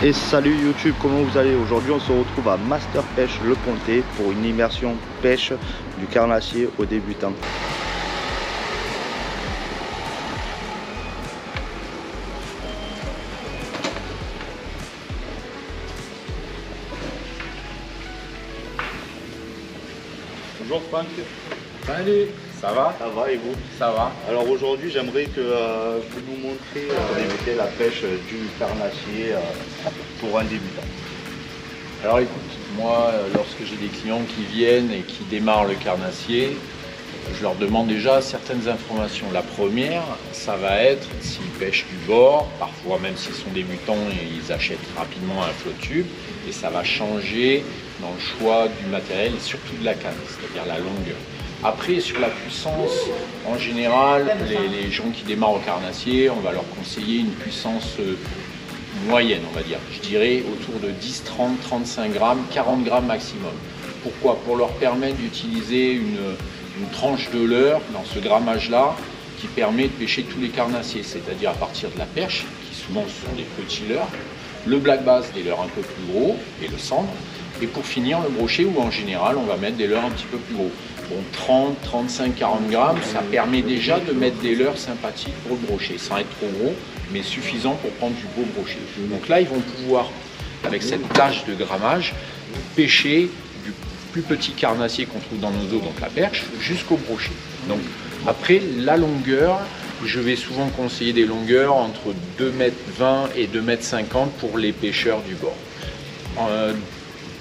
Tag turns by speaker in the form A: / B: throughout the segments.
A: Et salut YouTube, comment vous allez? Aujourd'hui on se retrouve à Master Pêche Le Pontet pour une immersion pêche du carnassier aux débutants. Bonjour Franck.
B: Salut, ça va?
A: Ça va et vous?
B: Ça va.
A: Alors aujourd'hui j'aimerais que vous nous montriez débuter la pêche du carnassier pour un débutant.
B: Alors écoute, moi lorsque j'ai des clients qui viennent et qui démarrent le carnassier, je leur demande déjà certaines informations. La première, ça va être s'ils pêchent du bord, parfois même s'ils sont débutants, ils achètent rapidement un flotte tube et ça va changer dans le choix du matériel et surtout de la canne, c'est-à-dire la longueur. Après, sur la puissance, en général, les gens qui démarrent au carnassier, on va leur conseiller une puissance moyenne, on va dire. Je dirais autour de 10, 30, 35 grammes, 40 grammes maximum. Pourquoi? Pour leur permettre d'utiliser une tranche de leurre dans ce grammage-là qui permet de pêcher tous les carnassiers, c'est-à-dire à partir de la perche, qui souvent sont des petits leurres, le black bass, des leurres un peu plus gros, et le cendre, et pour finir le brochet où en général on va mettre des leurres un petit peu plus gros. Bon, 30, 35, 40 grammes, ça permet déjà de mettre des leurres sympathiques pour le brochet, sans être trop gros, mais suffisant pour prendre du beau brochet. Donc là, ils vont pouvoir, avec cette plage de grammage, pêcher du plus petit carnassier qu'on trouve dans nos eaux, donc la perche, jusqu'au brochet. Donc après, la longueur, je vais souvent conseiller des longueurs entre 2,20 m et 2,50 m pour les pêcheurs du bord.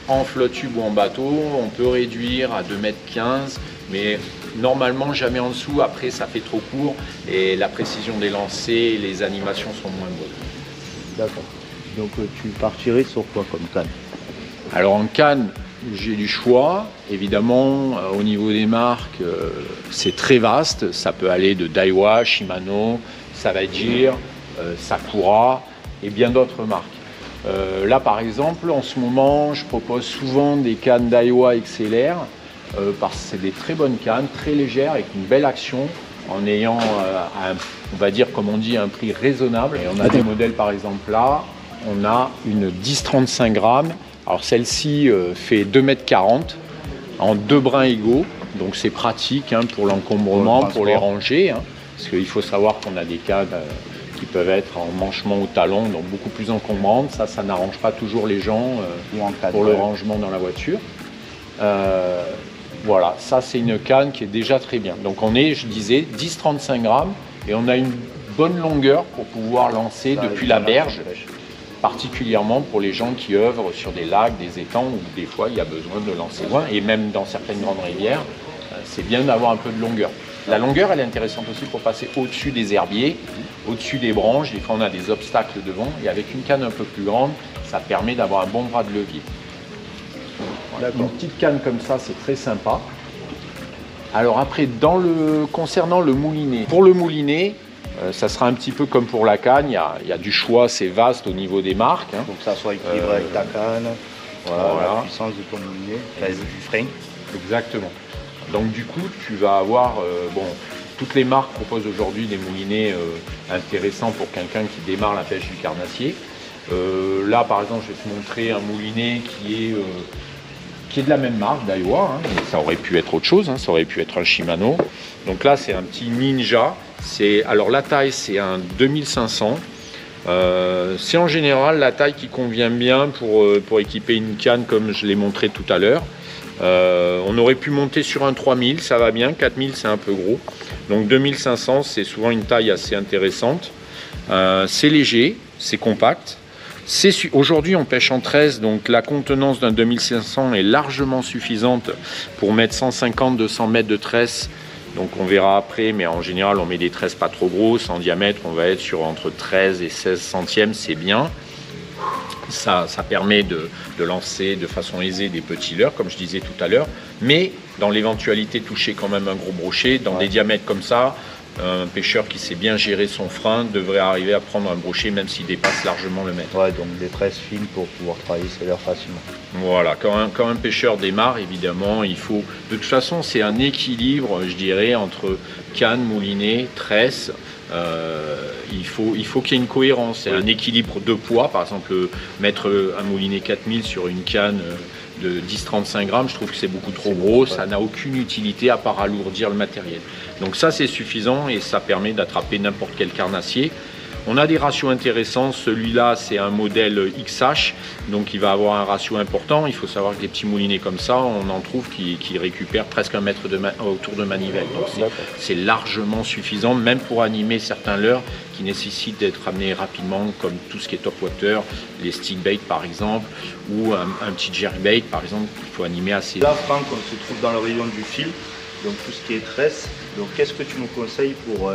B: En flotte tube ou en bateau, on peut réduire à 2,15 m, mais normalement jamais en dessous. Après, ça fait trop court et la précision des lancers et les animations sont moins bonnes.
A: D'accord. Donc tu partirais sur quoi comme canne?
B: Alors en canne, j'ai du choix. Évidemment, au niveau des marques, c'est très vaste. Ça peut aller de Daiwa, Shimano, Savage, Sakura et bien d'autres marques. Là par exemple, en ce moment, je propose souvent des cannes Daiwa XLR parce que c'est des très bonnes cannes, très légères, avec une belle action, en ayant, on va dire comme on dit, un prix raisonnable. Et on a des modèles par exemple là, on a une 10-35 grammes. Alors celle-ci fait 2,40 m en deux brins égaux, donc c'est pratique pour l'encombrement, pour les ranger, parce qu'il faut savoir qu'on a des cannes qui peuvent être en manchement au talon, donc beaucoup plus encombrantes. Ça n'arrange pas toujours les gens pour le rangement dans la voiture. Voilà, ça c'est une canne qui est déjà très bien. Donc on est, je disais, 10-35 grammes et on a une bonne longueur pour pouvoir lancer depuis la berge, particulièrement pour les gens qui œuvrent sur des lacs, des étangs où des fois il y a besoin de lancer loin, et même dans certaines grandes rivières, c'est bien d'avoir un peu de longueur. La longueur, elle est intéressante aussi pour passer au-dessus des herbiers, au-dessus des branches. Des fois, on a des obstacles devant. Et avec une canne un peu plus grande, ça permet d'avoir un bon bras de levier. Voilà. Une petite canne comme ça, c'est très sympa. Alors après, concernant le moulinet. Pour le moulinet, ça sera un petit peu comme pour la canne. Il y a du choix, c'est vaste au niveau des marques.
A: Pour que ça soit équilibré avec ta canne, la puissance de ton moulinet, du frein. Exactement.
B: Donc du coup, tu vas avoir, toutes les marques proposent aujourd'hui des moulinets intéressants pour quelqu'un qui démarre la pêche du carnassier. Là, par exemple, je vais te montrer un moulinet qui est de la même marque, Daiwa. Ça aurait pu être autre chose, ça aurait pu être un Shimano. Donc là, c'est un petit Ninja. Alors la taille, c'est un 2500. C'est en général la taille qui convient bien pour équiper une canne comme je l'ai montré tout à l'heure. On aurait pu monter sur un 3000, ça va bien, 4000 c'est un peu gros. Donc 2500 c'est souvent une taille assez intéressante. C'est léger, c'est compact. Aujourd'hui on pêche en 13, donc la contenance d'un 2500 est largement suffisante pour mettre 150-200 mètres de tresse. Donc on verra après, mais en général on met des tresses pas trop grosses. En diamètre on va être sur entre 13 et 16 centièmes, c'est bien. Ça permet de lancer de façon aisée des petits leurres, comme je disais tout à l'heure, mais dans l'éventualité toucher quand même un gros brochet, dans des diamètres comme ça, un pêcheur qui sait bien gérer son frein devrait arriver à prendre un brochet même s'il dépasse largement le mètre.
A: Ouais, donc des tresses fines pour pouvoir travailler ses leurres facilement.
B: Voilà, quand un pêcheur démarre, évidemment, il faut... De toute façon, c'est un équilibre, je dirais, entre canne, moulinet, tresse. Il faut qu'il y ait une cohérence, c'est un équilibre de poids. Par exemple, mettre un moulinet 4000 sur une canne de 10-35 grammes, je trouve que c'est beaucoup trop gros, ça n'a aucune utilité à part alourdir le matériel. Donc ça c'est suffisant et ça permet d'attraper n'importe quel carnassier. On a des ratios intéressants, celui-là c'est un modèle XH, donc il va avoir un ratio important. Il faut savoir que des petits moulinets comme ça, on en trouve qui récupèrent presque 1 mètre autour de manivelle. Donc c'est largement suffisant, même pour animer certains leurres qui nécessitent d'être amenés rapidement, comme tout ce qui est top water, les stick bait par exemple, ou un petit jerkbait par exemple, il faut animer assez.
A: Là Franck, on se trouve dans le rayon du fil, donc tout ce qui est tresse. Donc qu'est-ce que tu nous conseilles pour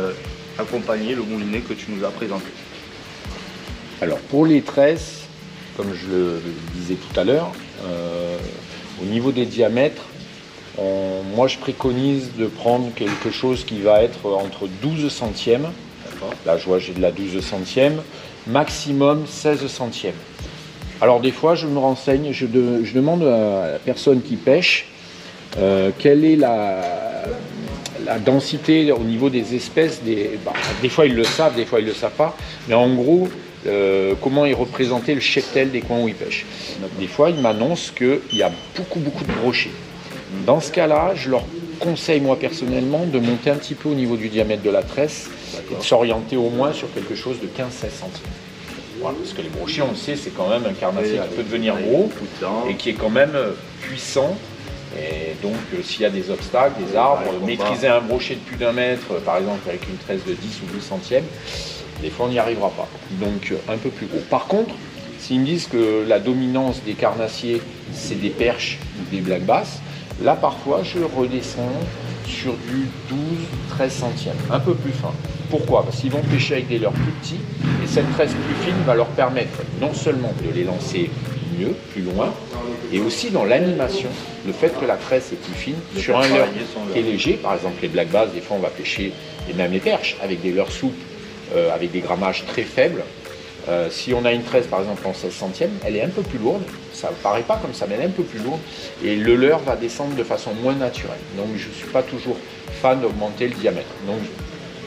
A: accompagner le moulinet que tu nous as présenté?
B: Alors pour les tresses, comme je le disais tout à l'heure, au niveau des diamètres, moi je préconise de prendre quelque chose qui va être entre 12 centièmes, là je vois j'ai de la 12 centièmes, maximum 16 centièmes. Alors des fois je me renseigne, je demande à la personne qui pêche quelle est la densité au niveau des espèces, des fois ils le savent, des fois ils ne le savent pas, mais en gros, comment est représenté le cheptel des coins où ils pêchent. Des fois, ils m'annoncent qu'il y a beaucoup de brochets. Dans ce cas-là, je leur conseille, moi personnellement, de monter un petit peu au niveau du diamètre de la tresse et de s'orienter au moins sur quelque chose de 15-16 cm. Voilà, parce que les brochets, on le sait, c'est quand même un carnassier qui peut devenir gros et qui est quand même puissant. Et donc, s'il y a des obstacles, des arbres, maîtriser un brochet de plus d'1 mètre, par exemple avec une tresse de 10 ou 12 centièmes, des fois on n'y arrivera pas. Donc, un peu plus gros. Par contre, s'ils me disent que la dominance des carnassiers, c'est des perches ou des black bass, là, parfois, je redescends sur du 12-13 centièmes, un peu plus fin. Pourquoi? Parce qu'ils vont pêcher avec des leurres plus petits, et cette tresse plus fine va leur permettre non seulement de les lancer mieux, plus loin, et aussi dans l'animation, le fait que la tresse est plus fine, sur un leurre qui est léger, par exemple les black bass, des fois on va pêcher, et même les perches, avec des leurres souples, avec des grammages très faibles. Si on a une tresse par exemple en 16 centièmes, elle est un peu plus lourde, ça ne paraît pas comme ça, mais elle est un peu plus lourde, et le leurre va descendre de façon moins naturelle. Donc je ne suis pas toujours fan d'augmenter le diamètre. Donc,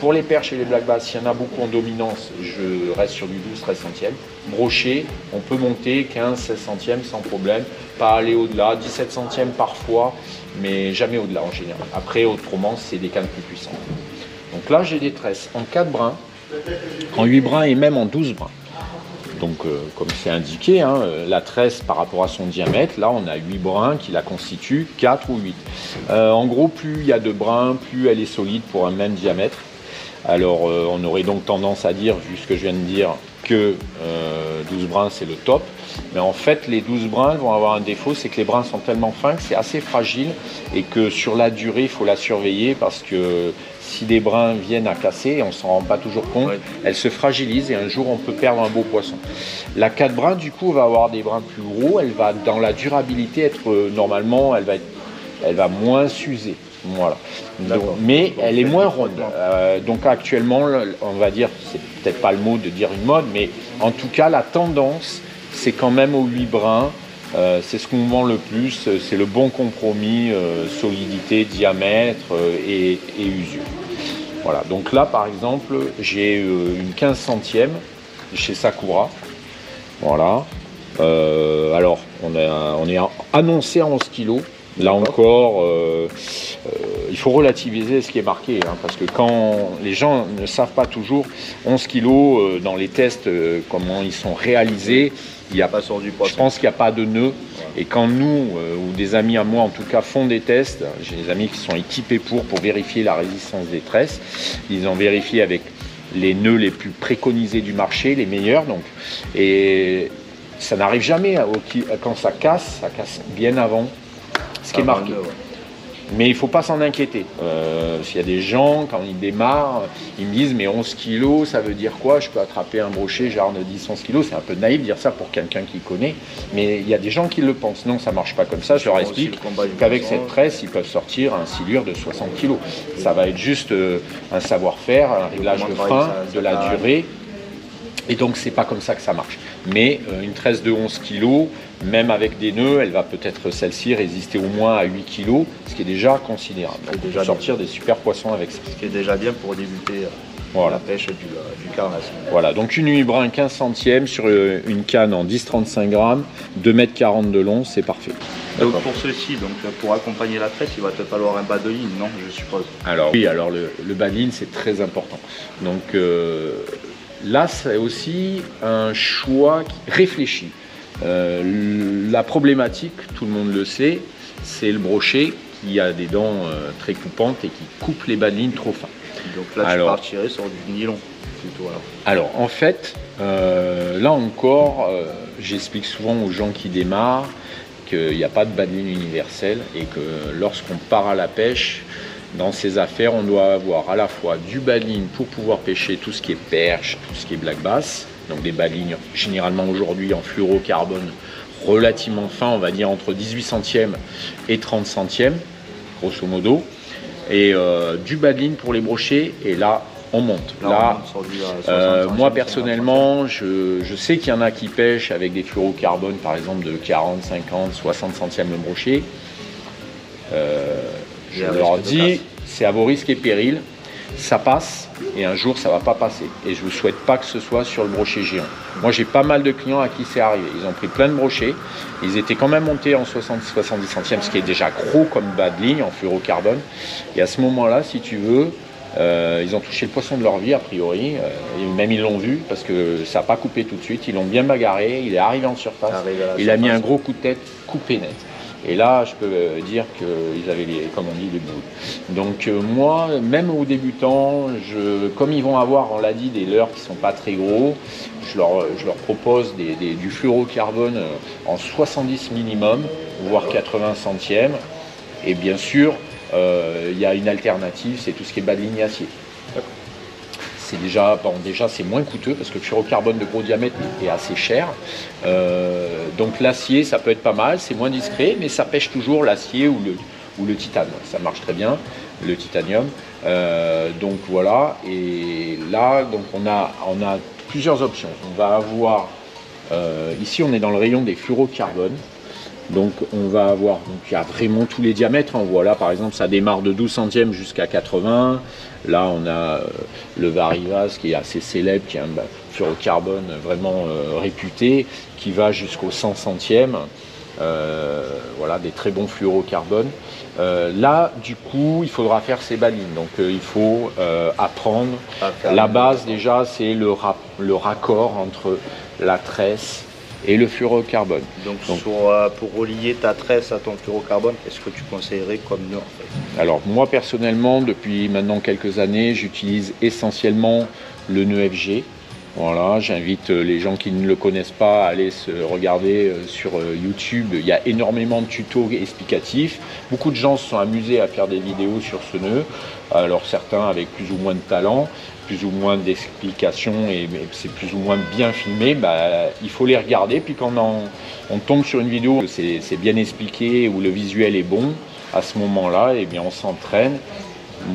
B: pour les perches et les black bass, s'il y en a beaucoup en dominance, je reste sur du 12-13 centièmes. Brochet, on peut monter 15-16 centièmes sans problème, pas aller au-delà, 17 centièmes parfois, mais jamais au-delà en général. Après, autrement, c'est des cannes plus puissantes. Donc là, j'ai des tresses en 4 brins, en 8 brins et même en 12 brins. Donc, comme c'est indiqué, hein, la tresse par rapport à son diamètre, là, on a 8 brins qui la constituent, 4 ou 8. En gros, plus il y a de brins, plus elle est solide pour un même diamètre. Alors, on aurait donc tendance à dire, vu ce que je viens de dire, que 12 brins, c'est le top. Mais en fait, les 12 brins vont avoir un défaut, c'est que les brins sont tellement fins que c'est assez fragile et que sur la durée, il faut la surveiller parce que si des brins viennent à casser, on ne s'en rend pas toujours compte, elles se fragilisent et un jour, on peut perdre un beau poisson. La 4 brins, du coup, va avoir des brins plus gros, elle va, dans la durabilité, être normalement, elle va moins s'user. Voilà. Donc, mais elle est moins ronde. Donc actuellement, on va dire, c'est peut-être pas le mot de dire une mode, mais en tout cas, la tendance, c'est quand même aux 8 brins. C'est ce qu'on vend le plus, c'est le bon compromis, solidité, diamètre et usure. Voilà, donc là par exemple, j'ai une 15 centièmes chez Sakura. Voilà. Alors, on est annoncé à 11 kg. Là encore, il faut relativiser ce qui est marqué, hein, parce que quand les gens ne savent pas toujours 11 kg dans les tests, comment ils sont réalisés, il y a pas sur du poisson. Je pense qu'il n'y a pas de nœud. Et quand nous, ou des amis à moi en tout cas, font des tests, j'ai des amis qui sont équipés pour vérifier la résistance des tresses. Ils ont vérifié avec les nœuds les plus préconisés du marché, les meilleurs. Donc, et ça n'arrive jamais quand ça casse bien avant ce qui est marqué. Mais il ne faut pas s'en inquiéter. S'il y a des gens, quand ils démarrent, ils me disent mais 11 kg, ça veut dire quoi? Je peux attraper un brochet genre de 10-11 kg. C'est un peu naïf de dire ça pour quelqu'un qui connaît. Mais il y a des gens qui le pensent. Non, ça ne marche pas comme ça. Je leur explique qu'avec cette tresse, ils peuvent sortir un silure de 60 kg. Ça va être juste un savoir-faire, un réglage de frein, de la durée. Et donc, c'est pas comme ça que ça marche. Mais une tresse de 11 kg, même avec des nœuds, elle va peut-être celle-ci résister au moins à 8 kg, ce qui est déjà considérable. On peut sortir des super poissons avec ça.
A: Ce qui est déjà bien pour débuter la pêche du carnassier.
B: Voilà, donc une huile brun 15 centièmes sur une canne en 10-35 grammes, 2,40 m de long, c'est parfait.
A: Donc pour ceci, donc pour accompagner la tresse, il va te falloir un bas de ligne, non, je suppose?
B: Alors oui, alors le bas de ligne, c'est très important. Donc là, c'est aussi un choix réfléchi. La problématique, tout le monde le sait, c'est le brochet qui a des dents très coupantes et qui coupe les bas de ligne trop fins.
A: Donc là, tu partirais sur du nylon plutôt.
B: Alors en fait, là encore, j'explique souvent aux gens qui démarrent qu'il n'y a pas de bas de ligne universel et que lorsqu'on part à la pêche, dans ces affaires, on doit avoir à la fois du bas de ligne pour pouvoir pêcher tout ce qui est perche, tout ce qui est black bass, donc des bas de ligne généralement aujourd'hui en fluorocarbone relativement fin, on va dire entre 18 centièmes et 30 centièmes, grosso modo, et du bas de ligne pour les brochets, et là on monte. Là, moi personnellement, je sais qu'il y en a qui pêchent avec des fluorocarbones par exemple de 40, 50, 60 centièmes le brochet. Je leur dis, c'est à vos risques et périls, ça passe et un jour ça va pas passer. Et je ne vous souhaite pas que ce soit sur le brochet géant. Moi j'ai pas mal de clients à qui c'est arrivé. Ils ont pris plein de brochets, ils étaient quand même montés en 60-70 centièmes, ce qui est déjà gros comme bas de ligne en fluorocarbone. Et à ce moment-là, si tu veux, ils ont touché le poisson de leur vie a priori, même ils l'ont vu parce que ça n'a pas coupé tout de suite, ils l'ont bien bagarré, il est arrivé en surface, il a mis un gros coup de tête coupé net. Et là, je peux dire qu'ils avaient, comme on dit, les boules. Donc moi, même aux débutants, comme ils vont avoir, on l'a dit, des leurres qui ne sont pas très gros, je leur propose du fluorocarbone en 70 minimum, voire 80 centièmes. Et bien sûr, il y a une alternative, c'est tout ce qui est bas de ligne acier. C'est déjà c'est moins coûteux parce que le fluorocarbone de gros diamètre est assez cher. Donc l'acier, ça peut être pas mal, c'est moins discret, mais ça pêche toujours l'acier ou le titane. Ça marche très bien, le titanium. Donc voilà, et là, donc on a plusieurs options. On va avoir, ici on est dans le rayon des fluorocarbones. Donc on va avoir, donc il y a vraiment tous les diamètres, on voit là par exemple ça démarre de 12 centièmes jusqu'à 80, là on a le Varivas qui est assez célèbre, qui est un fluorocarbone vraiment réputé, qui va jusqu'au 100 centièmes, voilà des très bons fluorocarbones. Là du coup il faudra faire ces bas de ligne, donc il faut apprendre, la base déjà c'est le raccord entre la tresse et le fluorocarbone.
A: Donc pour relier ta tresse à ton fluorocarbone, qu'est-ce que tu conseillerais comme nœud en fait?
B: Alors moi personnellement, depuis maintenant quelques années, j'utilise essentiellement le nœud FG. Voilà, j'invite les gens qui ne le connaissent pas à aller se regarder sur YouTube. Il y a énormément de tutos explicatifs. Beaucoup de gens se sont amusés à faire des vidéos sur ce nœud. Alors certains avec plus ou moins de talent, plus ou moins d'explications et c'est plus ou moins bien filmé, il faut les regarder. Puis quand on tombe sur une vidéo, c'est bien expliqué, où le visuel est bon, à ce moment-là, eh bien on s'entraîne.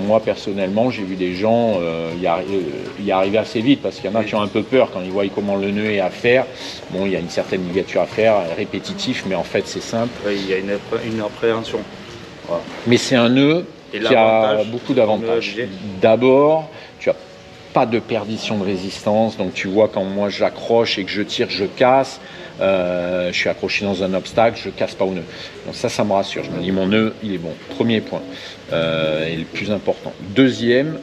B: Moi personnellement, j'ai vu des gens y arriver assez vite parce qu'il y en a qui ont un peu peur quand ils voient comment le nœud est à faire. Bon, il y a une certaine ligature à faire, répétitif, mais en fait c'est simple.
A: Oui, il y a une appréhension.
B: Voilà. Mais c'est un nœud qui a beaucoup d'avantages. D'abord, tu n'as pas de perdition de résistance, donc tu vois quand moi j'accroche et que je tire, je casse. Je suis accroché dans un obstacle, je ne casse pas au nœud. Donc ça me rassure. Je me dis mon nœud, il est bon. Premier point, et le plus important. Deuxième,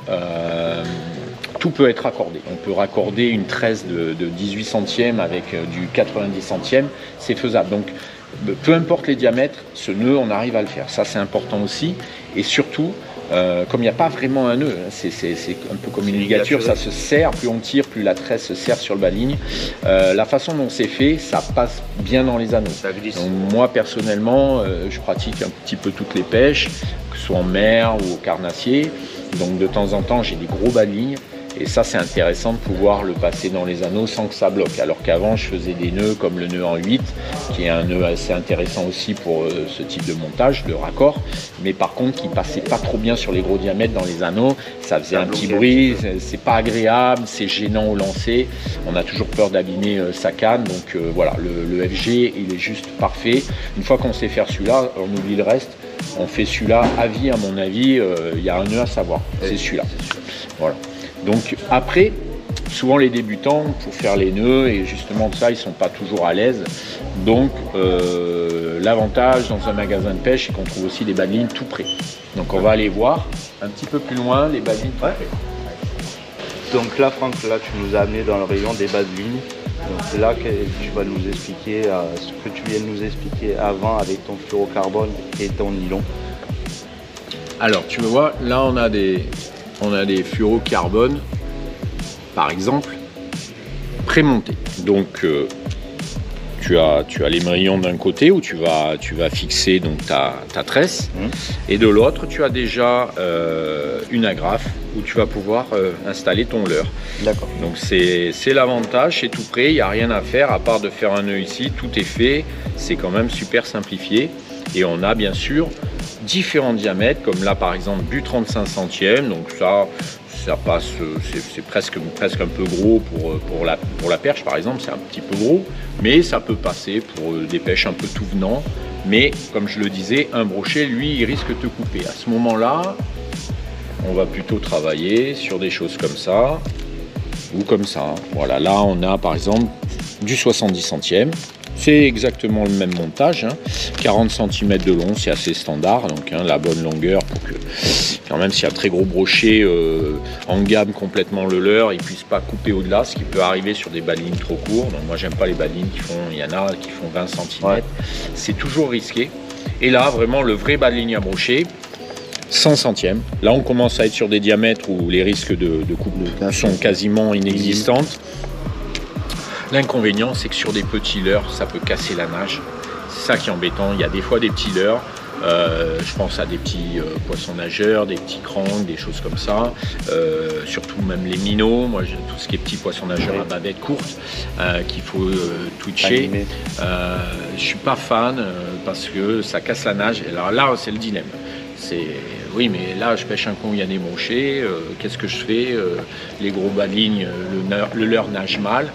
B: tout peut être raccordé. On peut raccorder une tresse de 18 centièmes avec du 90 centièmes, c'est faisable. Donc peu importe les diamètres, ce nœud, on arrive à le faire. Ça, c'est important aussi. Et surtout, comme il n'y a pas vraiment un nœud, c'est un peu comme une ligature, ça se serre, plus on tire, plus la tresse se serre sur le bas de ligne. La façon dont c'est fait, ça passe bien dans les anneaux. Donc, moi, personnellement, je pratique un petit peu toutes les pêches, que ce soit en mer ou au carnassier. Donc de temps en temps, j'ai des gros bas de ligne. Et ça, c'est intéressant de pouvoir le passer dans les anneaux sans que ça bloque. Alors qu'avant, je faisais des nœuds comme le nœud en 8, qui est un nœud assez intéressant aussi pour ce type de montage, de raccord. Mais par contre, qui passait pas trop bien sur les gros diamètres dans les anneaux. Ça faisait un petit bruit, c'est pas agréable, c'est gênant au lancer. On a toujours peur d'abîmer sa canne. Donc voilà, le FG, il est juste parfait. Une fois qu'on sait faire celui-là, on oublie le reste. On fait celui-là à vie, à mon avis. Il y a un nœud à savoir, c'est celui-là. Voilà. Donc après, souvent les débutants, pour faire les nœuds, et justement de ça, ils ne sont pas toujours à l'aise. Donc l'avantage dans un magasin de pêche, c'est qu'on trouve aussi des bas de ligne tout près. Donc on va aller voir un petit peu plus loin les bas de ligne tout près.
A: Donc là, Franck, là tu nous as amené dans le rayon des bas de ligne. Donc là, tu vas nous expliquer ce que tu viens de nous expliquer avant avec ton fluorocarbone et ton nylon.
B: Alors tu vois, là on a des fluorocarbones, par exemple, prémontés. Donc tu as l'émerillon d'un côté où tu vas fixer donc ta tresse, et de l'autre tu as déjà une agrafe où tu vas pouvoir installer ton leurre.
A: D'accord.
B: Donc c'est l'avantage, c'est tout prêt, il n'y a rien à faire à part de faire un nœud ici, tout est fait, c'est quand même super simplifié. Et on a bien sûr différents diamètres, comme là par exemple du 35 centièmes, donc ça passe, c'est presque un peu gros pour la perche par exemple, c'est un petit peu gros, mais ça peut passer pour des pêches un peu tout venant. Mais comme je le disais, un brochet, lui, il risque de te couper. À ce moment-là, on va plutôt travailler sur des choses comme ça ou comme ça. Voilà, là on a par exemple du 70 centièmes. C'est exactement le même montage, 40 cm de long, c'est assez standard, donc la bonne longueur pour que, quand même s'il y a un très gros brochet en gamme complètement le leurre, il ne puisse pas couper au-delà, ce qui peut arriver sur des bas de ligne trop courts. Donc moi j'aime pas les bas de ligne il y en a qui font 20 cm, ouais. C'est toujours risqué. Et là vraiment le vrai bas de ligne à brochet, 100 centièmes. Là on commence à être sur des diamètres où les risques de coupe sont quasiment inexistantes. L'inconvénient, c'est que sur des petits leurres, ça peut casser la nage. C'est ça qui est embêtant. Il y a des fois des petits leurres. Je pense à des petits poissons nageurs, des petits cranks, des choses comme ça. Surtout même les minots. Moi, j'ai tout ce qui est petits poissons nageurs à bavette courte qu'il faut twitcher. Je suis pas fan parce que ça casse la nage. Et alors là, c'est le dilemme. Oui, mais là, je pêche un con, il y a des brochets. Qu'est-ce que je fais? Les gros bas de ligne, le leurre nage mal.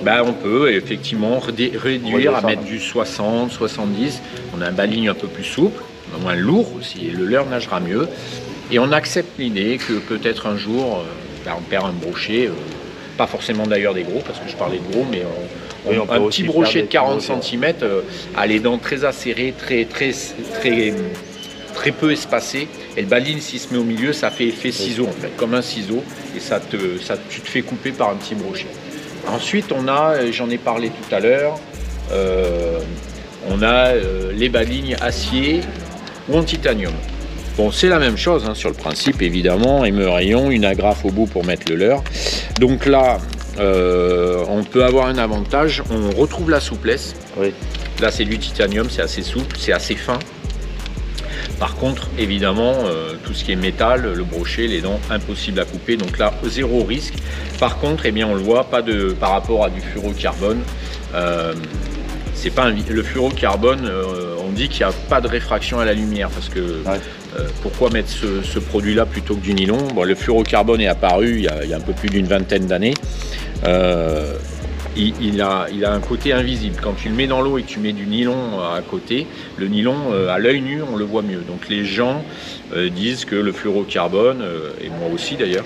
B: Ben, on peut effectivement réduire à mettre du 60, 70. On a un bas de ligne un peu plus souple, moins lourd aussi, et le leurre nagera mieux. Et on accepte l'idée que peut-être un jour, on perd un brochet, pas forcément d'ailleurs des gros, parce que je parlais de gros, mais un petit brochet de 40 cm à les dents très acérées, très peu espacées. Et le bas de ligne, s'il se met au milieu, ça fait effet ciseau en fait, comme un ciseau, et tu te fais couper par un petit brochet. Ensuite, on a, j'en ai parlé tout à l'heure, on a les bas de ligne acier ou en titanium. Bon, c'est la même chose sur le principe, évidemment, émerillon, une agrafe au bout pour mettre le leurre. Donc là, on peut avoir un avantage, on retrouve la souplesse. Oui. Là, c'est du titanium, c'est assez souple, c'est assez fin. Par contre, évidemment, tout ce qui est métal, le brochet, les dents, impossible à couper. Donc là, zéro risque. Par contre, eh bien, on le voit, par rapport à du fluorocarbone. C'est pas le fluorocarbone, on dit qu'il n'y a pas de réfraction à la lumière. Parce que pourquoi mettre ce produit-là plutôt que du nylon? Bon, le fluorocarbone est apparu il y a un peu plus d'une vingtaine d'années. Il a un côté invisible. Quand tu le mets dans l'eau et que tu mets du nylon à côté, le nylon, à l'œil nu, on le voit mieux. Donc les gens disent que le fluorocarbone, et moi aussi d'ailleurs,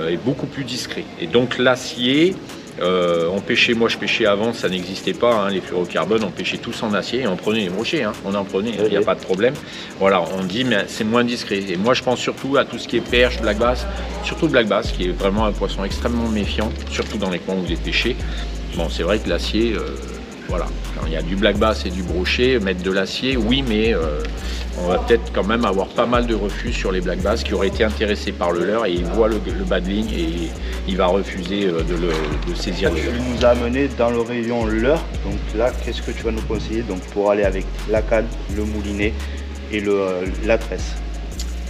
B: est beaucoup plus discret. Et donc l'acier, moi je pêchais avant, ça n'existait pas, les fluorocarbones, on pêchait tous en acier et on prenait les brochets, on en prenait, il n'y a pas de problème. Voilà, on dit mais c'est moins discret. Et moi je pense surtout à tout ce qui est perche, black bass, surtout black bass qui est vraiment un poisson extrêmement méfiant, surtout dans les coins où il est pêché. Bon, c'est vrai que l'acier, voilà, quand il y a du black bass et du brochet, mettre de l'acier, oui, mais on va peut-être quand même avoir pas mal de refus sur les black bass qui auraient été intéressés par le leurre et il voit le bas de ligne et il va refuser de saisir le leurre.
A: Tu nous as amené dans le rayon leurre, donc là, qu'est-ce que tu vas nous conseiller donc, pour aller avec la canne, le moulinet et la tresse?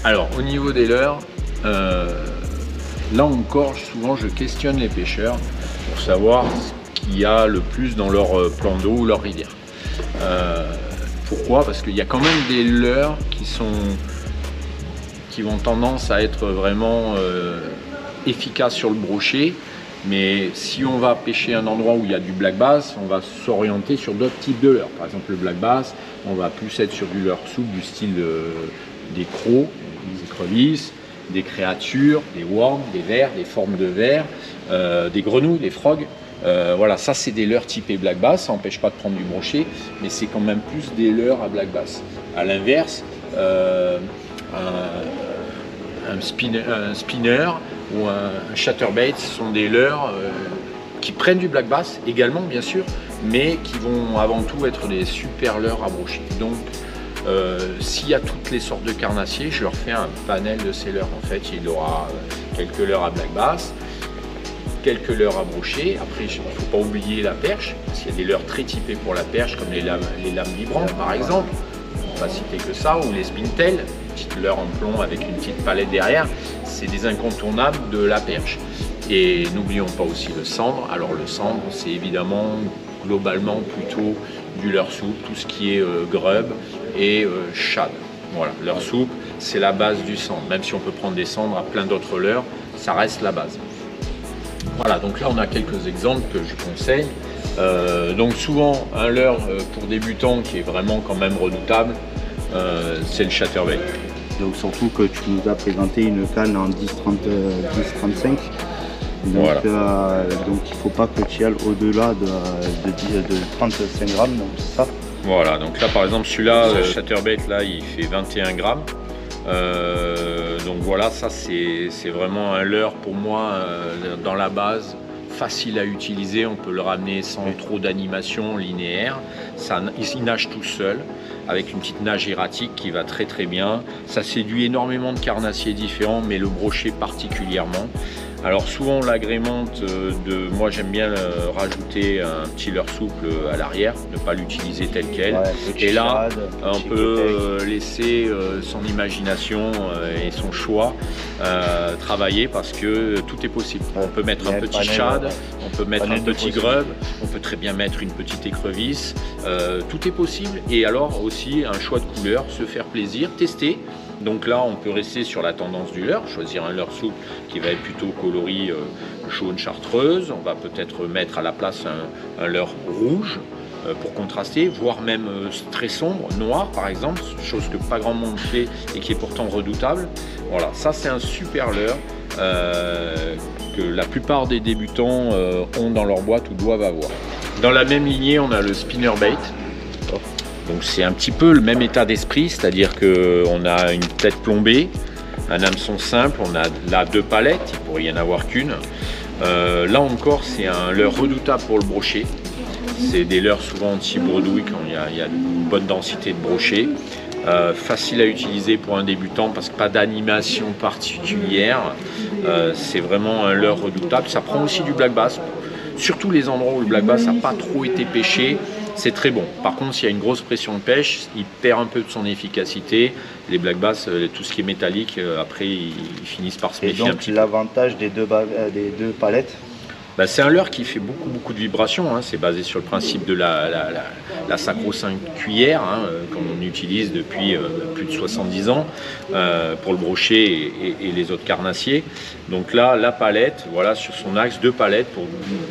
B: Alors au niveau des leurres, là encore souvent je questionne les pêcheurs pour savoir ce qu'il y a le plus dans leur plan d'eau ou leur rivière. Pourquoi? Parce qu'il y a quand même des leurres qui vont tendance à être vraiment efficaces sur le brochet, mais si on va pêcher un endroit où il y a du black bass, on va s'orienter sur d'autres types de leurres. Par exemple le black bass, on va plus être sur du leurre souple du style des crocs, des écrevisses, des créatures, des worms, des vers, des formes de vers, des grenouilles, des frogs. Voilà, ça c'est des leurres typées black bass, ça n'empêche pas de prendre du brochet, mais c'est quand même plus des leurres à black bass. À l'inverse, un spinner ou un chatterbait sont des leurres qui prennent du black bass également bien sûr, mais qui vont avant tout être des super leurres à brochet. Donc s'il y a toutes les sortes de carnassiers, je leur fais un panel de ces leurres. En fait, il aura quelques leurres à black bass, quelques leurres à brochet. Après, il ne faut pas oublier la perche, parce qu'il y a des leurres très typées pour la perche, comme les lames vibrantes par exemple. On ne va citer que ça, ou les spintails, petite leurre en plomb avec une petite palette derrière. C'est des incontournables de la perche. Et n'oublions pas aussi le cendre. Alors le cendre, c'est évidemment globalement plutôt du leurre souple, tout ce qui est grub et shad. Voilà, leurre souple, c'est la base du cendre. Même si on peut prendre des cendres à plein d'autres leurres, ça reste la base. Voilà, donc là on a quelques exemples que je conseille. Donc souvent un leurre pour débutants qui est vraiment quand même redoutable, c'est le chatterbait.
A: Donc surtout que tu nous as présenté une canne en 10-35. Donc, voilà. Donc il ne faut pas que tu ailles au-delà de 35 grammes, donc c'est ça.
B: Voilà, donc là par exemple celui-là, le chatterbait là il fait 21 grammes. Donc voilà, ça c'est vraiment un leurre pour moi dans la base, facile à utiliser, on peut le ramener sans trop d'animation linéaire. Il nage tout seul avec une petite nage erratique qui va très très bien. Ça séduit énormément de carnassiers différents, mais le brochet particulièrement. Alors souvent on l'agrémente moi j'aime bien rajouter un petit leurre souple à l'arrière, ne pas l'utiliser tel quel. Ouais, et là on peut laisser son imagination et son choix travailler, parce que tout est possible. On peut mettre un petit shad, on peut mettre un petit grub, on peut très bien mettre une petite écrevisse, tout est possible. Et alors aussi un choix de couleur, se faire plaisir, tester. Donc là on peut rester sur la tendance du leurre, choisir un leurre souple qui va être plutôt coloris jaune chartreuse. On va peut-être mettre à la place un leurre rouge pour contraster, voire même très sombre, noir par exemple, chose que pas grand monde fait et qui est pourtant redoutable. Voilà, ça c'est un super leurre que la plupart des débutants ont dans leur boîte ou doivent avoir. Dans la même lignée on a le spinnerbait. Donc c'est un petit peu le même état d'esprit, c'est-à-dire qu'on a une tête plombée, un hameçon simple, on a là 2 palettes, il pourrait y en avoir qu'une. Là encore c'est un leurre redoutable pour le brochet. C'est des leurres souvent anti-bredouille quand il y a une bonne densité de brochet. Facile à utiliser pour un débutant parce que pas d'animation particulière. C'est vraiment un leurre redoutable. Ça prend aussi du black bass. Surtout les endroits où le black bass n'a pas trop été pêché, c'est très bon. Par contre, s'il y a une grosse pression de pêche, il perd un peu de son efficacité. Les black bass, tout ce qui est métallique, après, ils finissent par se méfier un petit peu.
A: Et donc, l'avantage des deux palettes?
B: C'est un leurre qui fait beaucoup de vibrations, hein. C'est basé sur le principe de la sacro-sainte cuillère, hein, qu'on utilise depuis plus de 70 ans pour le brochet et les autres carnassiers. Donc là, la palette, voilà, sur son axe, 2 palettes pour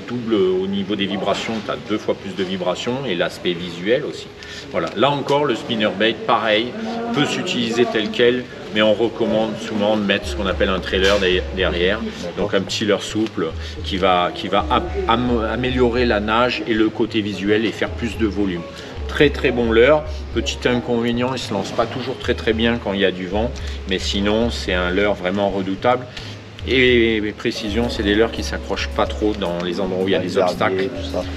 B: double au niveau des vibrations, tu as 2 fois plus de vibrations et l'aspect visuel aussi. Voilà, là encore, le spinnerbait, pareil, peut s'utiliser tel quel, mais on recommande souvent de mettre ce qu'on appelle un trailer derrière, donc un petit leurre souple qui va améliorer la nage et le côté visuel et faire plus de volume. Très très bon leurre, petit inconvénient, il ne se lance pas toujours très bien quand il y a du vent, mais sinon c'est un leurre vraiment redoutable. Et précision, c'est des leurres qui ne s'accrochent pas trop dans les endroits où il y a des obstacles.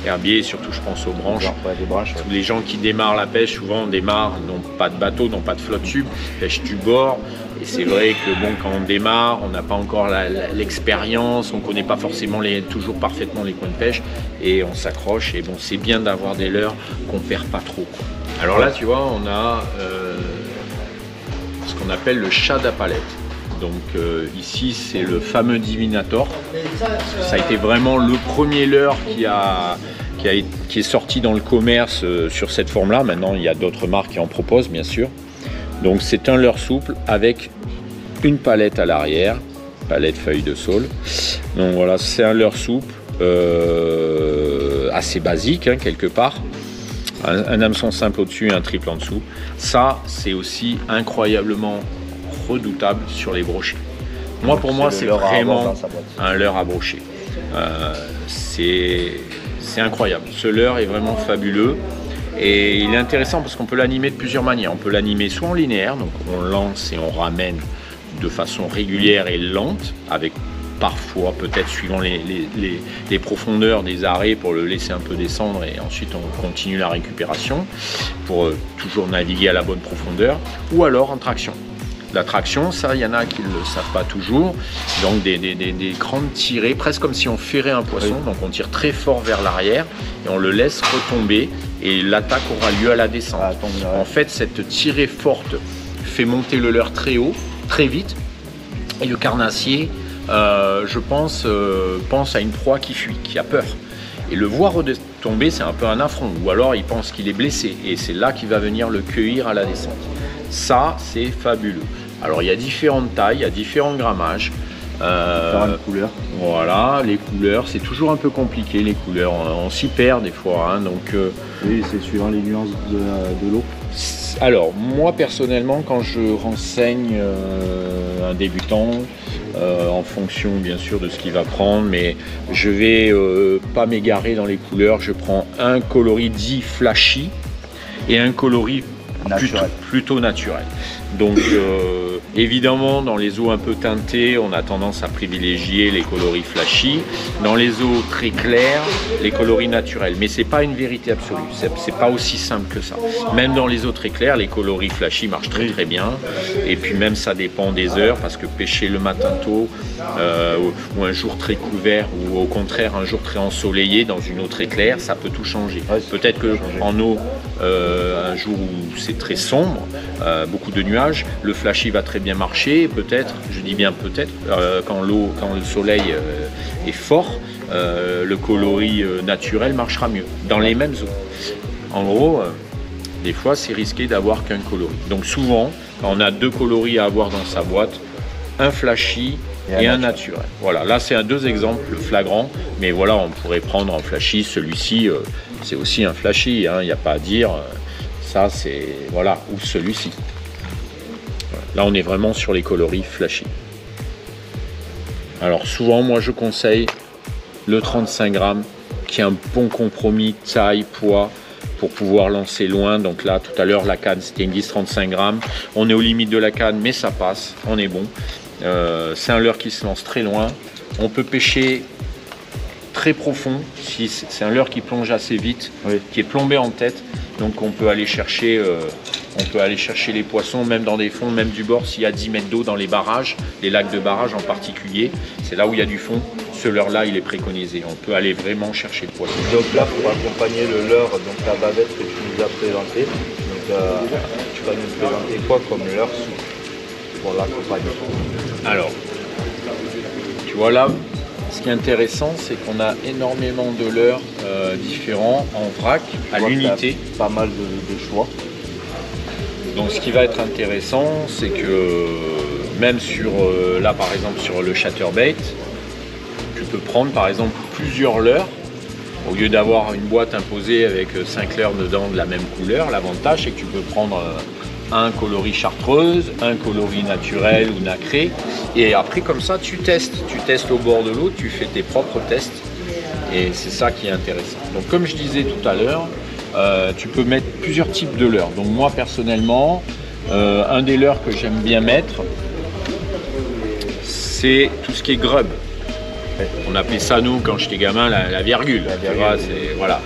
B: Herbiers, surtout je pense aux branches. Tous les gens qui démarrent la pêche, souvent démarrent, n'ont pas de bateau, n'ont pas de flotte tube, pêchent du bord. Et c'est vrai que bon, quand on démarre, on n'a pas encore l'expérience, on ne connaît pas forcément toujours parfaitement les coins de pêche et on s'accroche. Et bon, c'est bien d'avoir des leurres qu'on ne perd pas trop, quoi. Alors là, tu vois, on a ce qu'on appelle le chat d'Apalette. Donc ici c'est le fameux Divinator. Ça a été vraiment le premier leurre qui est sorti dans le commerce sur cette forme-là. Maintenant il y a d'autres marques qui en proposent bien sûr. Donc c'est un leurre souple avec une palette à l'arrière, palette feuille de saule. Donc voilà, c'est un leurre souple assez basique hein, quelque part. Un hameçon simple au-dessus et un triple en dessous. Ça c'est aussi incroyablement redoutable sur les brochets. Moi, pour moi, c'est vraiment un leurre à brocher. C'est incroyable. Ce leurre est vraiment fabuleux et il est intéressant parce qu'on peut l'animer de plusieurs manières. On peut l'animer soit en linéaire, donc on lance et on ramène de façon régulière et lente, avec parfois peut-être suivant les profondeurs des arrêts pour le laisser un peu descendre et ensuite on continue la récupération pour toujours naviguer à la bonne profondeur, ou alors en traction. La traction, ça, il y en a qui ne le savent pas toujours. Donc des grandes tirées, presque comme si on ferrait un poisson. Oui. Donc on tire très fort vers l'arrière et on le laisse retomber et l'attaque aura lieu à la descente. En fait, cette tirée forte fait monter le leurre très haut, très vite. Et le carnassier, je pense à une proie qui fuit, qui a peur. Et le voir retomber, c'est un peu un affront. Ou alors il pense qu'il est blessé et c'est là qu'il va venir le cueillir à la descente. Ça, c'est fabuleux. Alors, il y a différentes tailles, il y a différents grammages.
A: Différentes couleurs.
B: Voilà, les couleurs, c'est toujours un peu compliqué, les couleurs. On s'y perd des fois. Hein, donc,
A: oui, c'est suivant les nuances de l'eau.
B: Alors, moi, personnellement, quand je renseigne un débutant, en fonction, bien sûr, de ce qu'il va prendre, mais je vais pas m'égarer dans les couleurs. Je prends un coloris dit flashy et un coloris plutôt naturel. Donc évidemment dans les eaux un peu teintées on a tendance à privilégier les coloris flashy, dans les eaux très claires les coloris naturels, mais c'est pas une vérité absolue, c'est pas aussi simple que ça. Même dans les eaux très claires les coloris flashy marchent très bien, et puis même ça dépend des heures, parce que pêcher le matin tôt ou un jour très couvert, ou au contraire un jour très ensoleillé dans une eau très claire, ça peut tout changer. Peut-être que en eau un jour où c'est très sombre, beaucoup de nuages, le flashy va très bien marcher. Peut-être, je dis bien peut-être, quand le soleil est fort, le coloris naturel marchera mieux dans les mêmes eaux. En gros, des fois c'est risqué d'avoir qu'un coloris. Donc souvent, quand on a deux coloris à avoir dans sa boîte, un flashy et un naturel. Voilà, là c'est deux exemples flagrants, mais voilà, on pourrait prendre un flashy, celui-ci c'est aussi un flashy, hein, il n'y a pas à dire, ça c'est, voilà, ou celui-ci. Là on est vraiment sur les coloris flashy. Alors souvent moi je conseille le 35 grammes qui est un bon compromis taille, poids pour pouvoir lancer loin. Donc là tout à l'heure la canne c'était une 10-35 grammes, on est aux limites de la canne mais ça passe, on est bon. C'est un leurre qui se lance très loin, on peut pêcher très profond, si c'est un leurre qui plonge assez vite, oui, qui est plombé en tête, donc on peut aller chercher les poissons même dans des fonds, même du bord, s'il y a 10 mètres d'eau dans les barrages, les lacs de barrage en particulier, c'est là où il y a du fond, ce leurre là il est préconisé, on peut aller vraiment chercher le poisson.
A: Donc là pour accompagner le leurre, donc la bavette que tu nous as présenté, donc, tu vas nous présenter quoi comme leurre souple pour l'accompagner?
B: Alors, tu vois là, ce qui est intéressant, c'est qu'on a énormément de leurres différents en vrac, à l'unité.
A: Pas mal de choix.
B: Donc ce qui va être intéressant, c'est que même sur, là par exemple sur le chatterbait, tu peux prendre par exemple plusieurs leurres. Au lieu d'avoir une boîte imposée avec 5 leurres dedans de la même couleur, l'avantage c'est que tu peux prendre un coloris chartreuse, un coloris naturel ou nacré, et après comme ça tu testes au bord de l'eau, tu fais tes propres tests, et c'est ça qui est intéressant. Donc comme je disais tout à l'heure, tu peux mettre plusieurs types de leurres. Donc moi personnellement, un des leurres que j'aime bien mettre, c'est tout ce qui est grub. On appelait ça nous quand j'étais gamin la virgule. Tu vois, voilà.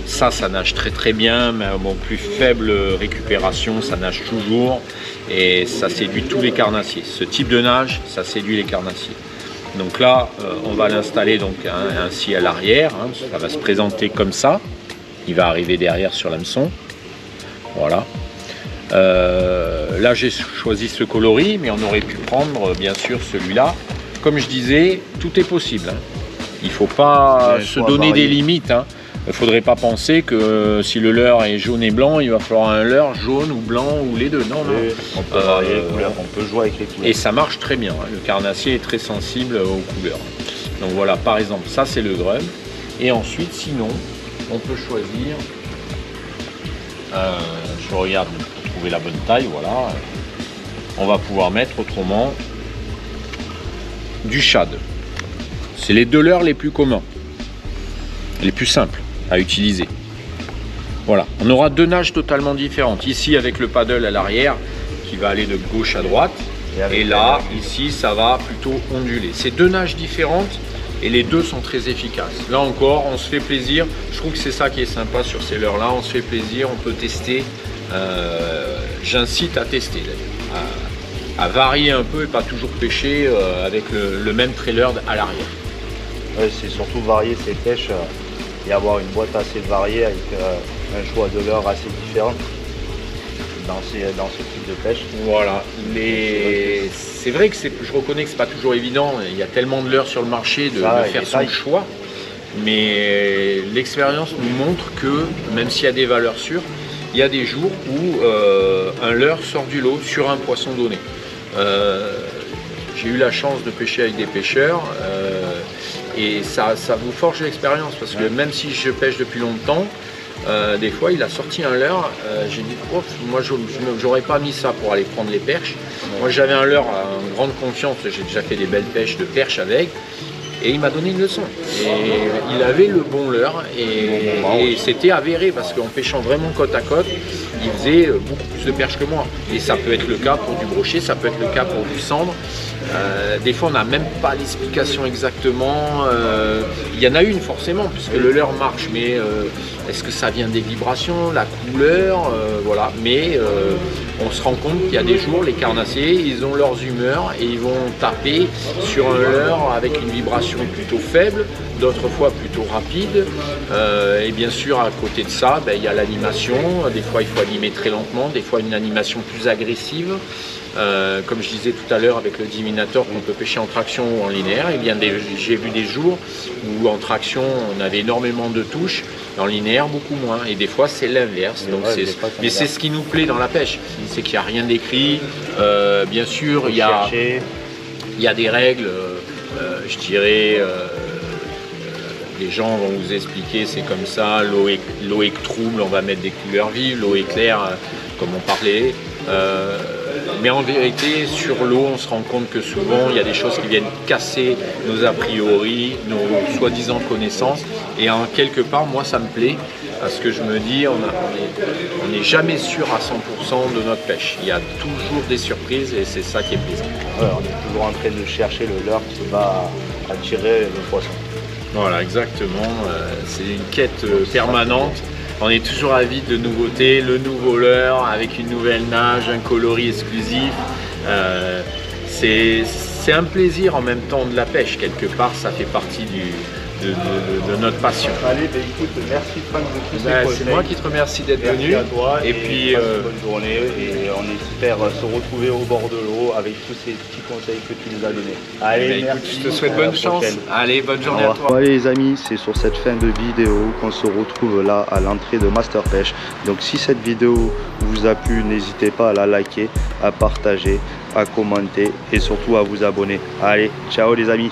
B: Ça nage très bien, mais à mon plus faible récupération, ça nage toujours et ça séduit tous les carnassiers. Ce type de nage, ça séduit les carnassiers. Donc là, on va l'installer donc ainsi à l'arrière, hein, ça va se présenter comme ça. Il va arriver derrière sur l'hameçon. Voilà. Là j'ai choisi ce coloris, mais on aurait pu prendre bien sûr celui-là. Comme je disais, tout est possible, hein. Il ne faut pas se donner des limites, hein. Il ne faudrait pas penser que si le leurre est jaune et blanc, il va falloir un leurre jaune ou blanc ou les deux. Non, non.
A: On peut varier les couleurs, on peut jouer avec les couleurs.
B: Et ça marche très bien, hein. Le carnassier est très sensible aux couleurs. Donc voilà, par exemple, ça c'est le drum. Et ensuite, sinon, on peut choisir, je regarde pour trouver la bonne taille, voilà. On va pouvoir mettre autrement du shad. C'est les deux leurres les plus communs, les plus simples à utiliser. Voilà, on aura deux nages totalement différentes. Ici avec le paddle à l'arrière qui va aller de gauche à droite. Et là, ici, ça va plutôt onduler. C'est deux nages différentes et les deux sont très efficaces. Là encore, on se fait plaisir. Je trouve que c'est ça qui est sympa sur ces leurres-là. On se fait plaisir, on peut tester. J'incite à tester d'ailleurs, à varier un peu et pas toujours pêcher avec le même trailer à l'arrière.
A: Ouais, c'est surtout varier ses pêches et avoir une boîte assez variée avec un choix de leurres assez différent dans ce type de pêche.
B: Voilà, mais c'est vrai que je reconnais que c'est pas toujours évident. Il y a tellement de leurres sur le marché de faire son choix, mais l'expérience nous montre que même s'il y a des valeurs sûres, il y a des jours où un leurre sort du lot sur un poisson donné. J'ai eu la chance de pêcher avec des pêcheurs et ça vous forge l'expérience parce que même si je pêche depuis longtemps, des fois il a sorti un leurre, j'ai dit oh, moi j'aurais pas mis ça pour aller prendre les perches. Moi j'avais un leurre en grande confiance, j'ai déjà fait des belles pêches de perches avec. Et il m'a donné une leçon. Et il avait le bon leurre et c'était avéré parce qu'en pêchant vraiment côte à côte, il faisait beaucoup plus de perches que moi. Et ça peut être le cas pour du brochet, ça peut être le cas pour du cendre. Des fois on n'a même pas l'explication exactement. Il y en a une forcément puisque le leurre marche, mais est-ce que ça vient des vibrations, la couleur, voilà. Mais on se rend compte qu'il y a des jours, les carnassiers, ils ont leurs humeurs et ils vont taper sur un leurre avec une vibration plutôt faible, d'autres fois plutôt rapide. Et bien sûr, à côté de ça, il y a l'animation. Des fois, il faut animer très lentement, des fois une animation plus agressive. Comme je disais tout à l'heure avec le diminator qu'on peut pêcher en traction ou en linéaire, j'ai vu des jours où en traction on avait énormément de touches, en linéaire beaucoup moins, et des fois c'est l'inverse. Mais c'est ce qui nous plaît dans la pêche, c'est qu'il n'y a rien d'écrit. Bien sûr il y a des règles, je dirais, les gens vont vous expliquer c'est comme ça, l'eau est trouble, on va mettre des couleurs vives, l'eau est claire comme on parlait. Mais en vérité, sur l'eau, on se rend compte que souvent, il y a des choses qui viennent casser nos a priori, nos soi-disant connaissances. Et en quelque part, moi, ça me plaît, parce que je me dis, on n'est jamais sûr à 100% de notre pêche. Il y a toujours des surprises et c'est ça qui est plaisant.
A: Ouais, on est toujours en train de chercher le leurre qui va attirer le poisson.
B: Voilà, exactement. C'est une quête permanente. On est toujours avide de nouveautés, le nouveau leurre avec une nouvelle nage, un coloris exclusif. C'est un plaisir en même temps de la pêche, quelque part ça fait partie de notre passion.
A: Allez, écoute, merci Franck de tous ces conseils.
B: C'est moi qui te remercie d'être venu.
A: À toi
B: et puis
A: bonne journée et on espère se retrouver au bord de l'eau avec tous ces petits conseils que tu nous as donnés. Allez,
B: écoute, je te souhaite bonne chance. Allez, bonne journée à toi.
A: Bon, allez les amis, c'est sur cette fin de vidéo qu'on se retrouve là à l'entrée de Master Pêche. Donc si cette vidéo vous a plu, n'hésitez pas à la liker, à partager, à commenter et surtout à vous abonner. Allez, ciao les amis.